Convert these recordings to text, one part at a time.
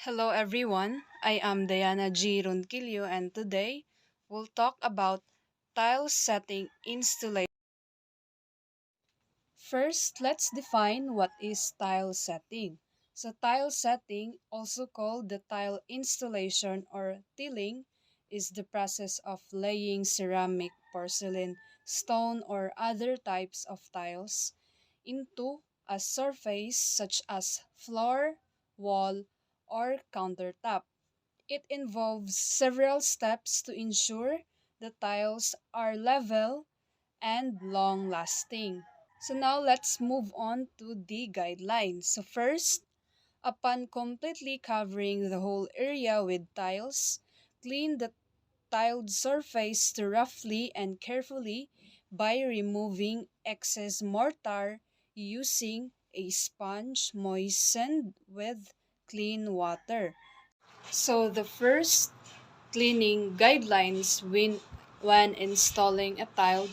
Hello everyone, I am Diana G. Ronquillo and today we'll talk about tile setting installation. First, let's define what is tile setting. So tile setting, also called the tile installation or tiling, is the process of laying ceramic, porcelain, stone or other types of tiles into a surface such as floor, wall, or countertop. It involves several steps to ensure the tiles are level and long lasting. So now let's move on to the guidelines. So first, upon completely covering the whole area with tiles, clean the tiled surface roughly and carefully by removing excess mortar using a sponge moistened with clean water. So the first cleaning guidelines when installing a tile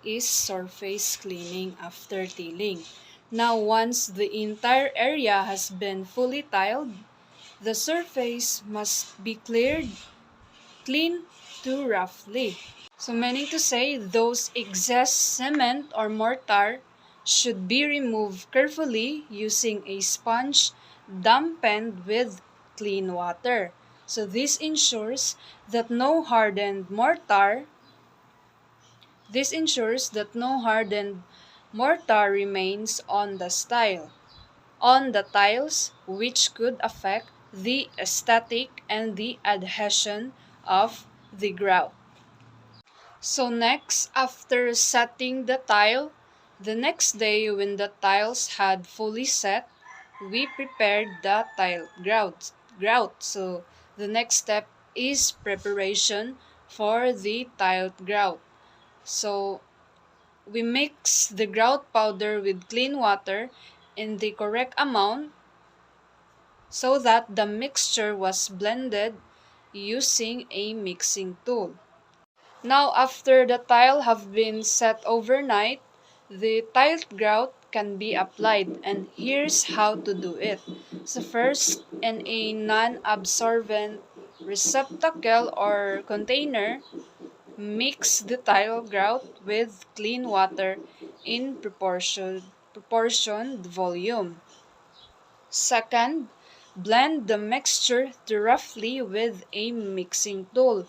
is surface cleaning after tiling. Now once the entire area has been fully tiled, the surface must be clean to roughly. So meaning to say those excess cement or mortar should be removed carefully using a sponge dampened with clean water. So this ensures that no hardened mortar remains on the tiles which could affect the aesthetic and the adhesion of the grout. So next, after setting the tile, the next day when the tiles had fully set, we prepared the tile grout. So the next step is preparation for the tiled grout. So we mix the grout powder with clean water in the correct amount so that the mixture was blended using a mixing tool. Now, after the tile have been set overnight, the tiled grout can be applied, and here's how to do it. So first, in a non-absorbent receptacle or container, mix the tile grout with clean water in proportioned volume. Second, blend the mixture roughly with a mixing tool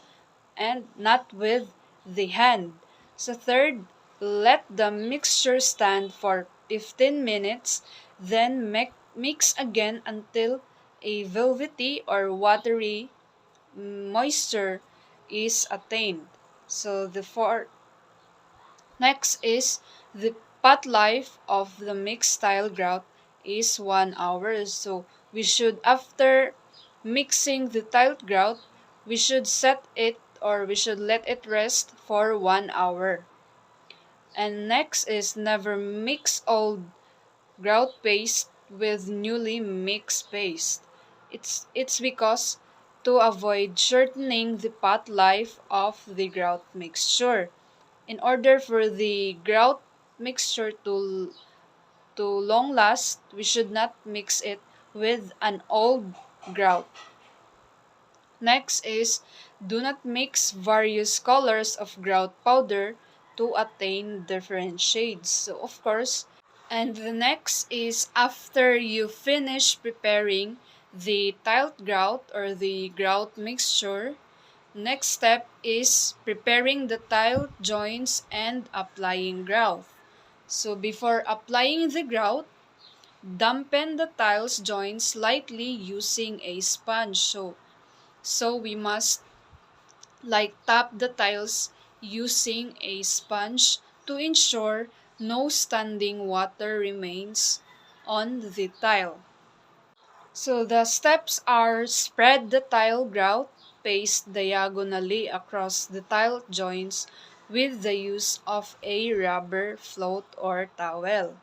and not with the hand. So third, let the mixture stand for 15 minutes, then mix again until a velvety or watery moisture is attained. So next is the pot life of the mixed tile grout is 1 hour. So after mixing the tile grout, we should let it rest for 1 hour. And next is never mix old grout paste with newly mixed paste. It's because to avoid shortening the pot life of the grout mixture. In order for the grout mixture to long last, we should not mix it with an old grout. Next is do not mix various colors of grout powder to attain different shades. So of course, and the next is after you finish preparing the tiled grout or the grout mixture, next step is preparing the tile joints and applying grout. So before applying the grout, dampen the tiles joints slightly using a sponge. So we must tap the tiles using a sponge to ensure no standing water remains on the tile. So the steps are spread the tile grout paste diagonally across the tile joints with the use of a rubber float or towel.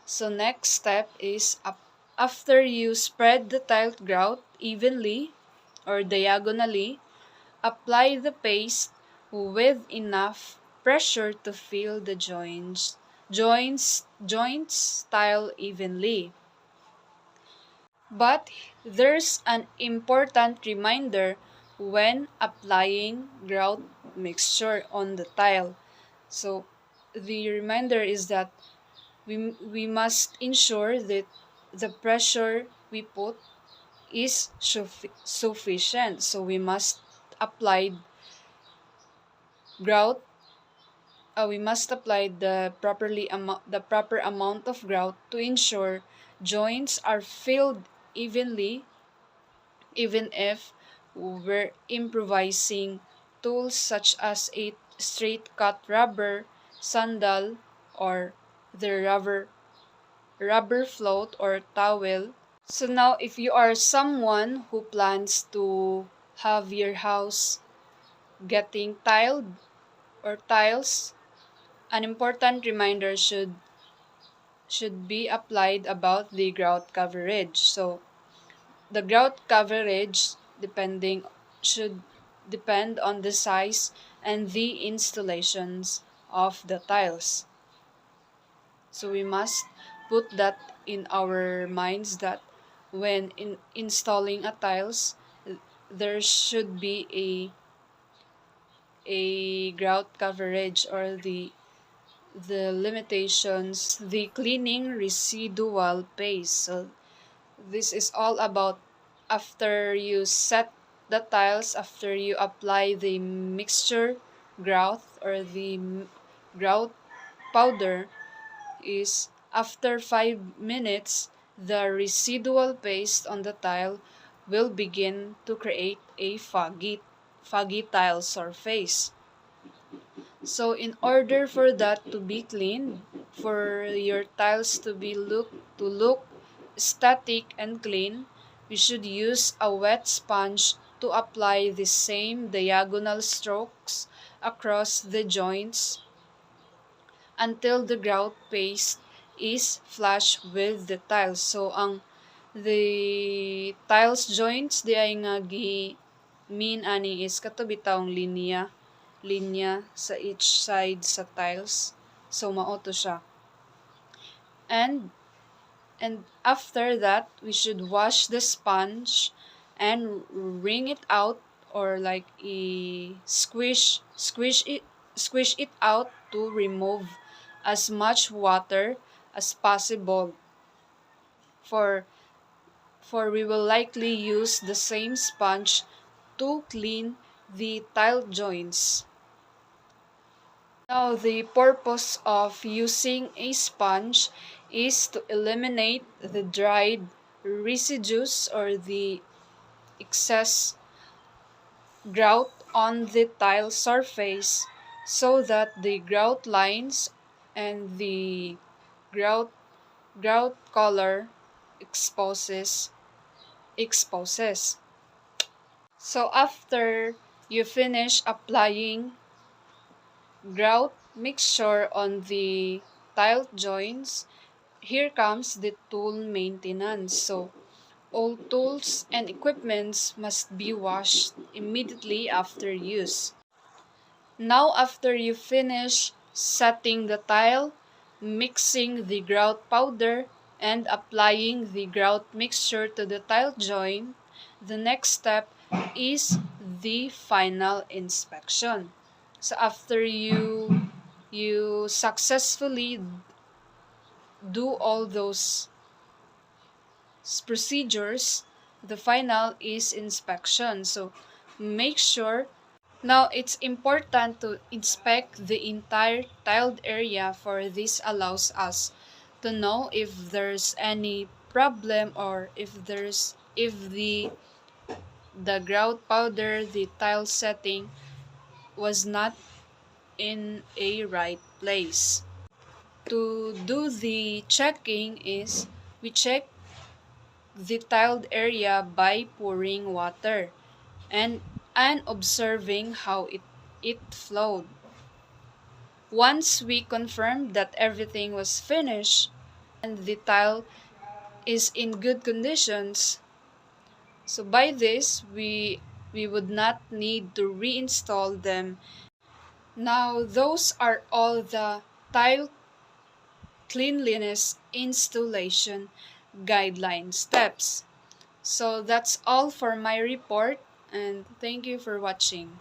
So next step is after you spread the tile grout evenly or diagonally, apply the paste with enough pressure to fill the joints tile evenly. But there's an important reminder when applying grout mixture on the tile. So the reminder is that we must ensure that the pressure we put is sufficient. So we must apply grout. We must apply the proper amount of grout to ensure joints are filled evenly, even if we're improvising tools such as a straight cut rubber sandal or the rubber float or towel. So now if you are someone who plans to have your house getting tiled or tiles, an important reminder should be applied about the grout coverage. So the grout coverage should depend on the size and the installations of the tiles. So we must put that in our minds that when installing a tiles, there should be a grout coverage or the limitations, the cleaning residual paste. So this is all about after you set the tiles, after you apply the mixture grout or the grout powder, is after 5 minutes, the residual paste on the tile will begin to create a foggy tile surface. So in order for that to be cleaned, for your tiles to look static and clean, we should use a wet sponge to apply the same diagonal strokes across the joints until the grout paste is flush with the tiles. So the tiles joints di ay nga mean ani is kato bitawng linya sa each side sa tiles. So mao to siya. And after that, we should wash the sponge and wring it out, or like squish it out to remove as much water as possible, for we will likely use the same sponge to clean the tile joints. Now, the purpose of using a sponge is to eliminate the dried residues or the excess grout on the tile surface, so that the grout lines and the grout color exposes. So after you finish applying grout mixture on the tile joints, here comes the tool maintenance. So all tools and equipments must be washed immediately after use. Now after you finish setting the tile, mixing the grout powder, and applying the grout mixture to the tile joint, the next step is the final inspection. So after you successfully do all those procedures, the final is inspection. So make sure. Now it's important to inspect the entire tiled area, for this allows us to know if there's any problem, or if the grout powder, the tile setting was not in a right place. To do the checking is we check the tiled area by pouring water and observing how it flowed. Once we confirmed that everything was finished and the tile is in good conditions, so by this we would not need to reinstall them. Now those are all the tile cleanliness installation guideline steps. So that's all for my report, and thank you for watching.